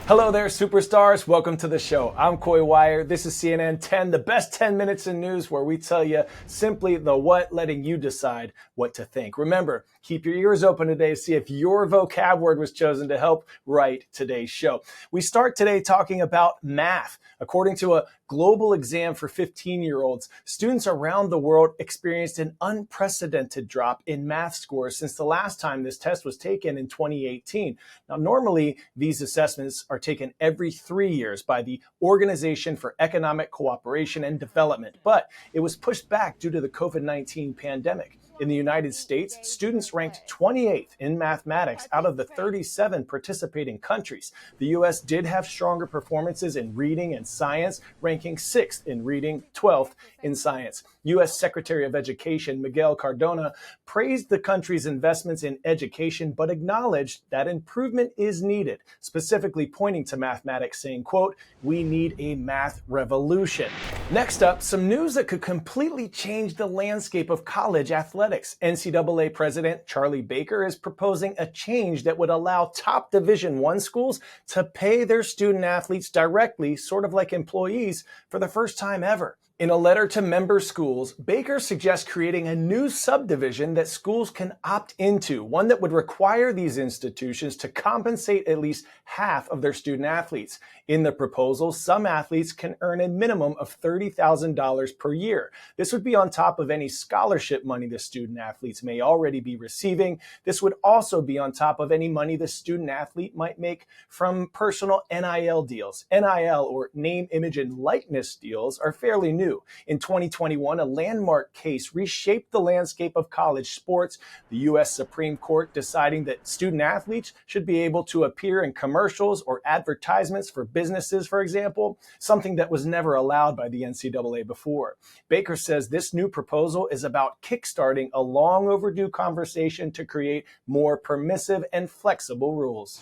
Hello there, superstars. Welcome to the show. I'm Coy Wire. This is CNN 10, the best 10 minutes in news where we tell you simply the what, letting you decide what to think. Remember, keep your ears open today to see if your vocab word was chosen to help write today's show. We start today talking about math. According to a global exam for 15-year-olds, students around the world experienced an unprecedented drop in math scores since the last time this test was taken in 2018. Now, normally, these assessments are taken every 3 years by the Organization for Economic Cooperation and Development, but it was pushed back due to the COVID-19 pandemic. In the United States, students ranked 28th in mathematics out of the 37 participating countries. The U.S. did have stronger performances in reading and science, ranking 6th in reading, 12th in science. U.S. Secretary of Education Miguel Cardona praised the country's investments in education, but acknowledged that improvement is needed, specifically pointing to mathematics, saying, quote, "We need a math revolution." Next up, some news that could completely change the landscape of college athletics. NCAA President Charlie Baker is proposing a change that would allow top Division I schools to pay their student athletes directly, sort of like employees, for the first time ever. In a letter to member schools, Baker suggests creating a new subdivision that schools can opt into, one that would require these institutions to compensate at least half of their student athletes. In the proposal, some athletes can earn a minimum of $30,000 per year. This would be on top of any scholarship money the student athletes may already be receiving. This would also be on top of any money the student athlete might make from personal NIL deals. NIL, or name, image, and likeness deals, are fairly new. In 2021, a landmark case reshaped the landscape of college sports, the U.S. Supreme Court deciding that student athletes should be able to appear in commercials or advertisements for businesses, for example, something that was never allowed by the NCAA before. Baker says this new proposal is about kickstarting a long overdue conversation to create more permissive and flexible rules.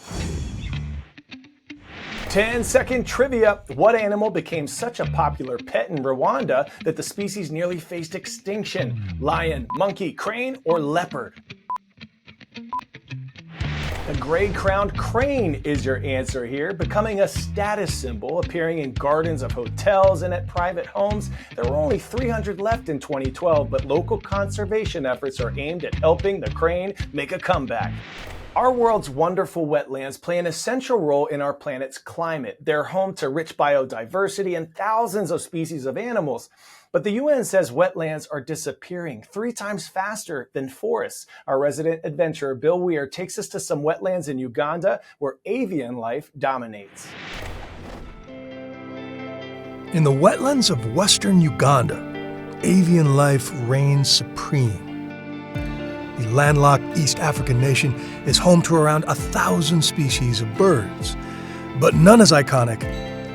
10-second trivia. What animal became such a popular pet in Rwanda that the species nearly faced extinction? Lion, monkey, crane, or leopard? The gray-crowned crane is your answer here, becoming a status symbol, appearing in gardens of hotels and at private homes. There were only 300 left in 2012, but local conservation efforts are aimed at helping the crane make a comeback. Our world's wonderful wetlands play an essential role in our planet's climate. They're home to rich biodiversity and thousands of species of animals. But the UN says wetlands are disappearing 3 times faster than forests. Our resident adventurer Bill Weir takes us to some wetlands in Uganda where avian life dominates. In the wetlands of western Uganda, avian life reigns supreme. The landlocked East African nation is home to around 1,000 species of birds, but none as iconic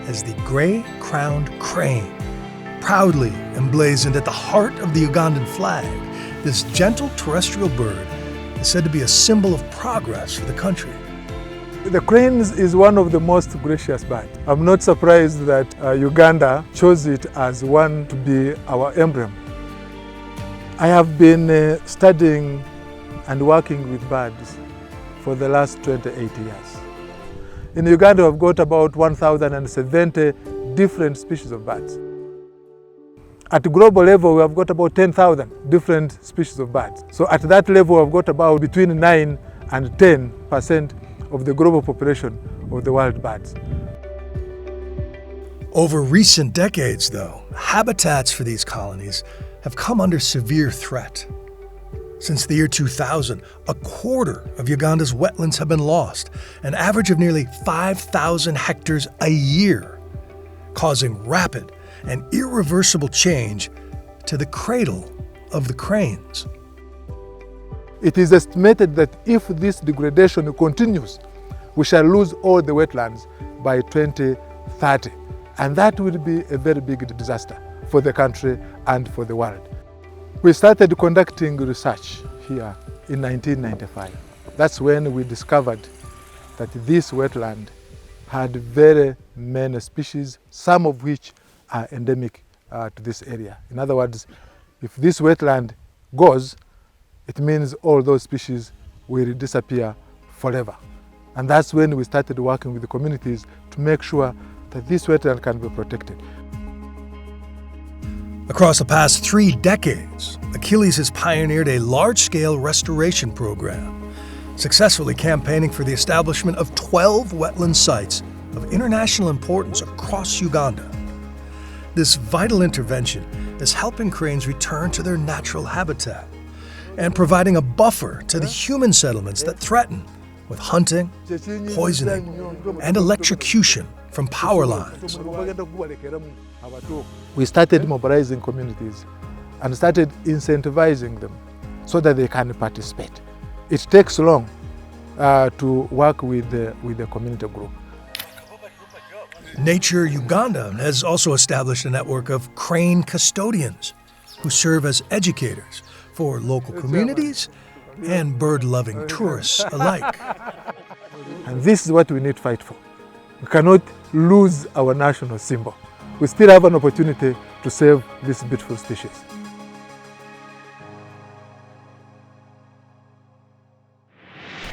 as the gray-crowned crane. Proudly emblazoned at the heart of the Ugandan flag, this gentle terrestrial bird is said to be a symbol of progress for the country. The crane is one of the most gracious birds. I'm not surprised that Uganda chose it as one to be our emblem. I have been studying and working with birds for the last 28 years. In Uganda, we've got about 1,070 different species of birds. At global level, we have got about 10,000 different species of birds. So at that level, we've got about between 9 and 10% of the global population of the wild birds. Over recent decades, though, habitats for these colonies have come under severe threat. Since the year 2000, a quarter of Uganda's wetlands have been lost, an average of nearly 5,000 hectares a year, causing rapid and irreversible change to the cradle of the cranes. It is estimated that if this degradation continues, we shall lose all the wetlands by 2030. And that will be a very big disaster for the country and for the world. We started conducting research here in 1995. That's when we discovered that this wetland had very many species, some of which are endemic to this area. In other words, if this wetland goes, it means all those species will disappear forever. And that's when we started working with the communities to make sure that this wetland can be protected. Across the past 3 decades, Achilles has pioneered a large-scale restoration program, successfully campaigning for the establishment of 12 wetland sites of international importance across Uganda. This vital intervention is helping cranes return to their natural habitat and providing a buffer to the human settlements that threaten with hunting, poisoning, and electrocution from power lines. We started mobilizing communities and started incentivizing them so that they can participate. It takes long to work with the community group. Nature Uganda has also established a network of crane custodians who serve as educators for local communities and bird-loving tourists alike. And this is what we need to fight for. We cannot lose our national symbol. We still have an opportunity to save this beautiful species.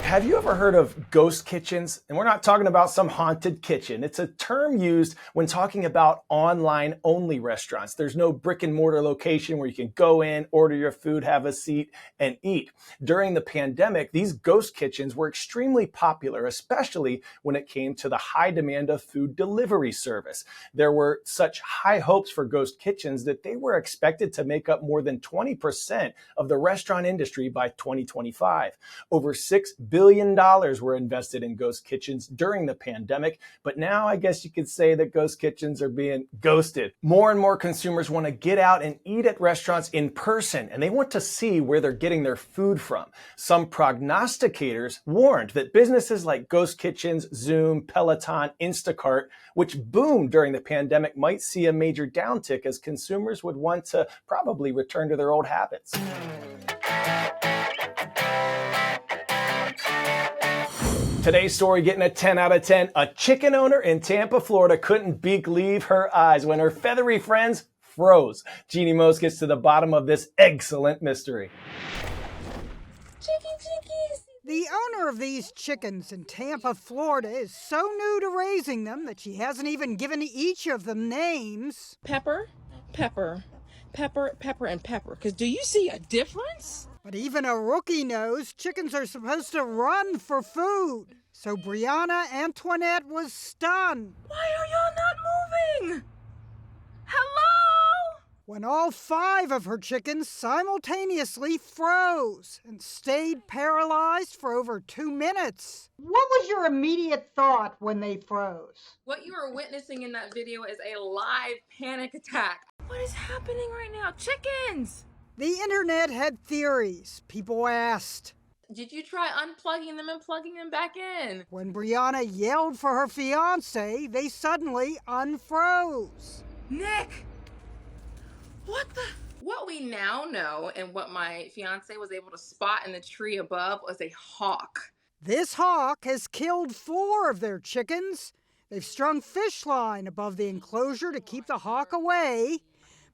Have you ever heard of ghost kitchens? And we're not talking about some haunted kitchen. It's a term used when talking about online-only restaurants. There's no brick and mortar location where you can go in, order your food, have a seat, and eat. During the pandemic, these ghost kitchens were extremely popular, especially when it came to the high demand of food delivery service. There were such high hopes for ghost kitchens that they were expected to make up more than 20% of the restaurant industry by 2025. Over $6 billion were invested in ghost kitchens during the pandemic, but now I guess you could say that ghost kitchens are being ghosted. More and more consumers want to get out and eat at restaurants in person, and they want to see where they're getting their food from. Some prognosticators warned that businesses like ghost kitchens, Zoom, Peloton, Instacart, which boomed during the pandemic, might see a major downtick as consumers would want to probably return to their old habits. Today's story getting a 10 out of 10. A chicken owner in Tampa, Florida couldn't believe her eyes when her feathery friends froze. Jeannie Mose gets to the bottom of this excellent mystery. Chickies. The owner of these chickens in Tampa, Florida is so new to raising them that she hasn't even given each of them names. Pepper, and pepper. Because do you see a difference? But even a rookie knows chickens are supposed to run for food. So Brianna Antoinette was stunned. Why are y'all not moving? Hello? When all 5 of her chickens simultaneously froze and stayed paralyzed for over 2 minutes. What was your immediate thought when they froze? What you are witnessing in that video is a live panic attack. What is happening right now? Chickens! The internet had theories. People asked, did you try unplugging them and plugging them back in? When Brianna yelled for her fiance, they suddenly unfroze. Nick! What we now know and what my fiance was able to spot in the tree above was a hawk. This hawk has killed 4 of their chickens. They've strung fish line above the enclosure to keep the hawk away.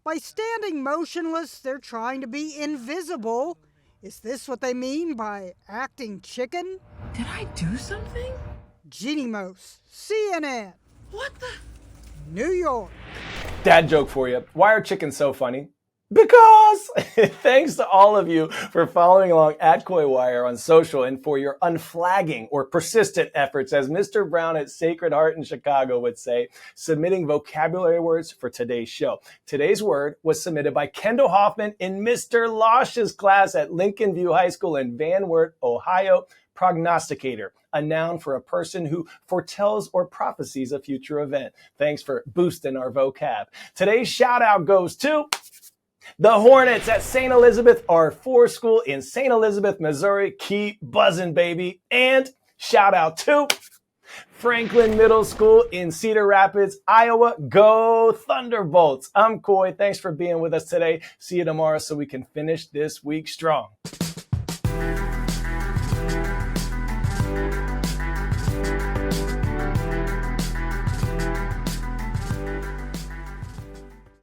By standing motionless, they're trying to be invisible. Is this what they mean by acting chicken? Did I do something? Jeannie Mose, CNN. What the? New York. Dad joke for you. Why are chickens so funny? Because! Thanks to all of you for following along at KoiWire on social and for your unflagging or persistent efforts, as Mr. Brown at Sacred Heart in Chicago would say, submitting vocabulary words for today's show. Today's word was submitted by Kendall Hoffman in Mr. Losh's class at Lincoln View High School in Van Wert, Ohio. Prognosticator, a noun for a person who foretells or prophesies a future event. Thanks for boosting our vocab. Today's shout out goes to the Hornets at St. Elizabeth R4 School in St. Elizabeth, Missouri. Keep buzzing, baby. And shout out to Franklin Middle School in Cedar Rapids, Iowa. Go Thunderbolts. I'm Coy. Thanks for being with us today. See you tomorrow so we can finish this week strong.